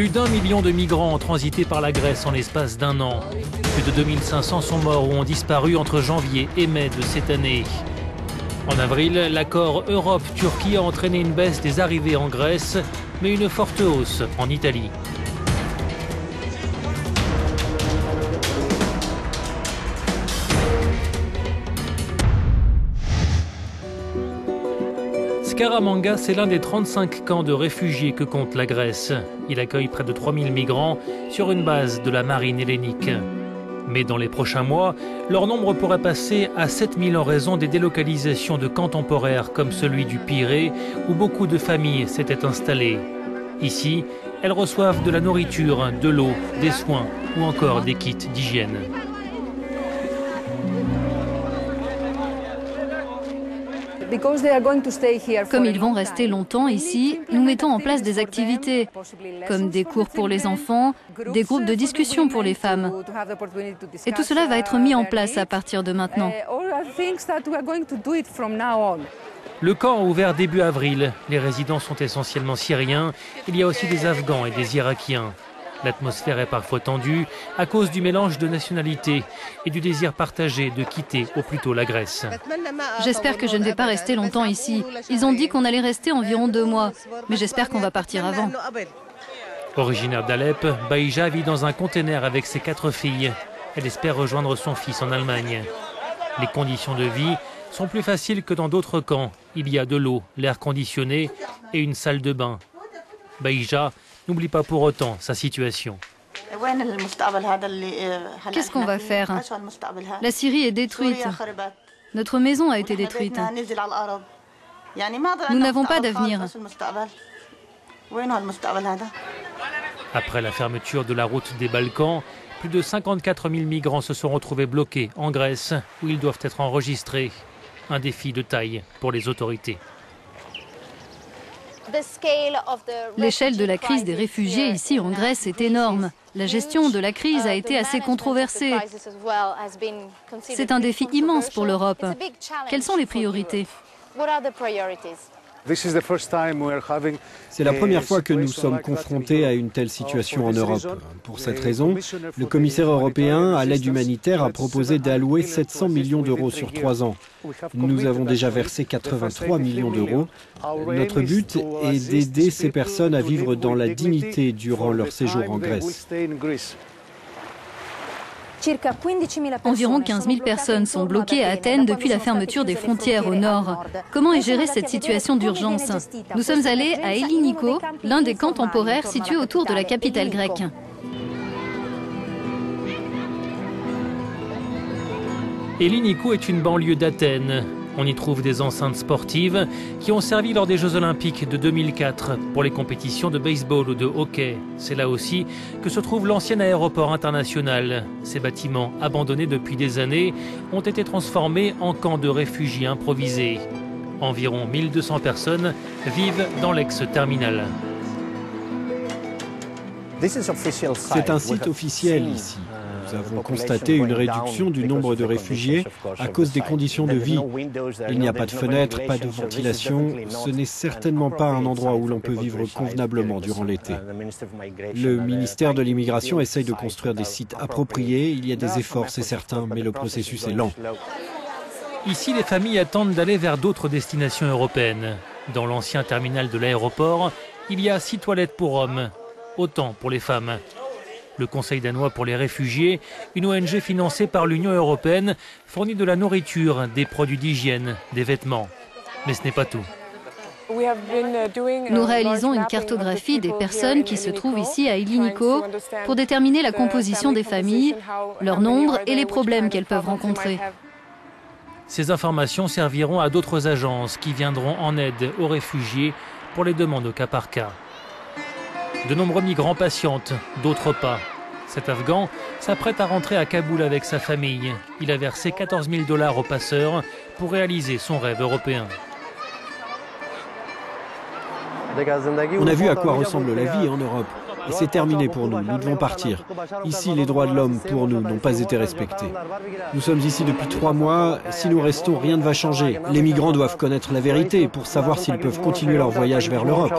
Plus d'1 million de migrants ont transité par la Grèce en l'espace d'un an. Plus de 2500 sont morts ou ont disparu entre janvier et mai de cette année. En avril, l'accord Europe-Turquie a entraîné une baisse des arrivées en Grèce, mais une forte hausse en Italie. Scaramanga, c'est l'un des 35 camps de réfugiés que compte la Grèce. Il accueille près de 3000 migrants sur une base de la marine hellénique. Mais dans les prochains mois, leur nombre pourrait passer à 7000 en raison des délocalisations de camps temporaires comme celui du Pirée, où beaucoup de familles s'étaient installées. Ici, elles reçoivent de la nourriture, de l'eau, des soins ou encore des kits d'hygiène. Comme ils vont rester longtemps ici, nous mettons en place des activités, comme des cours pour les enfants, des groupes de discussion pour les femmes. Et tout cela va être mis en place à partir de maintenant. Le camp a ouvert début avril. Les résidents sont essentiellement syriens. Il y a aussi des Afghans et des Irakiens. L'atmosphère est parfois tendue à cause du mélange de nationalités et du désir partagé de quitter au plus tôt la Grèce. J'espère que je ne vais pas rester longtemps ici. Ils ont dit qu'on allait rester environ 2 mois, mais j'espère qu'on va partir avant. Originaire d'Alep, Baïja vit dans un conteneur avec ses 4 filles. Elle espère rejoindre son fils en Allemagne. Les conditions de vie sont plus faciles que dans d'autres camps. Il y a de l'eau, l'air conditionné et une salle de bain. Baïja n'oublie pas pour autant sa situation. Qu'est-ce qu'on va faire? La Syrie est détruite. Notre maison a été détruite. Nous n'avons pas d'avenir. Après la fermeture de la route des Balkans, plus de 54 000 migrants se sont retrouvés bloqués en Grèce, où ils doivent être enregistrés. Un défi de taille pour les autorités. L'échelle de la crise des réfugiés ici en Grèce est énorme. La gestion de la crise a été assez controversée. C'est un défi immense pour l'Europe. Quelles sont les priorités ? C'est la première fois que nous sommes confrontés à une telle situation en Europe. Pour cette raison, le commissaire européen à l'aide humanitaire a proposé d'allouer 700 millions d'euros sur 3 ans. Nous avons déjà versé 83 millions d'euros. Notre but est d'aider ces personnes à vivre dans la dignité durant leur séjour en Grèce. Environ 15 000 personnes sont bloquées à Athènes depuis la fermeture des frontières au nord. Comment est gérée cette situation d'urgence? Nous sommes allés à Elliniko, l'un des camps temporaires situés autour de la capitale grecque. Elliniko est une banlieue d'Athènes. On y trouve des enceintes sportives qui ont servi lors des Jeux Olympiques de 2004 pour les compétitions de baseball ou de hockey. C'est là aussi que se trouve l'ancien aéroport international. Ces bâtiments, abandonnés depuis des années, ont été transformés en camps de réfugiés improvisés. Environ 1200 personnes vivent dans l'ex-terminal. C'est un site officiel ici. Nous avons constaté une réduction du nombre de réfugiés à cause des conditions de vie. Il n'y a pas de fenêtres, pas de ventilation. Ce n'est certainement pas un endroit où l'on peut vivre convenablement durant l'été. Le ministère de l'Immigration essaye de construire des sites appropriés. Il y a des efforts, c'est certain, mais le processus est lent. Ici, les familles attendent d'aller vers d'autres destinations européennes. Dans l'ancien terminal de l'aéroport, il y a 6 toilettes pour hommes, autant pour les femmes. Le Conseil danois pour les réfugiés, une ONG financée par l'Union européenne, fournit de la nourriture, des produits d'hygiène, des vêtements. Mais ce n'est pas tout. Nous réalisons une cartographie des personnes qui se trouvent ici à Elliniko pour déterminer la composition des familles, leur nombre et les problèmes qu'elles peuvent rencontrer. Ces informations serviront à d'autres agences qui viendront en aide aux réfugiés pour les demandes au cas par cas. De nombreux migrants patientent, d'autres pas. Cet Afghan s'apprête à rentrer à Kaboul avec sa famille. Il a versé 14 000 $ aux passeurs pour réaliser son rêve européen. On a vu à quoi ressemble la vie en Europe. Et c'est terminé pour nous, nous devons partir. Ici, les droits de l'homme, pour nous, n'ont pas été respectés. Nous sommes ici depuis 3 mois, si nous restons, rien ne va changer. Les migrants doivent connaître la vérité pour savoir s'ils peuvent continuer leur voyage vers l'Europe.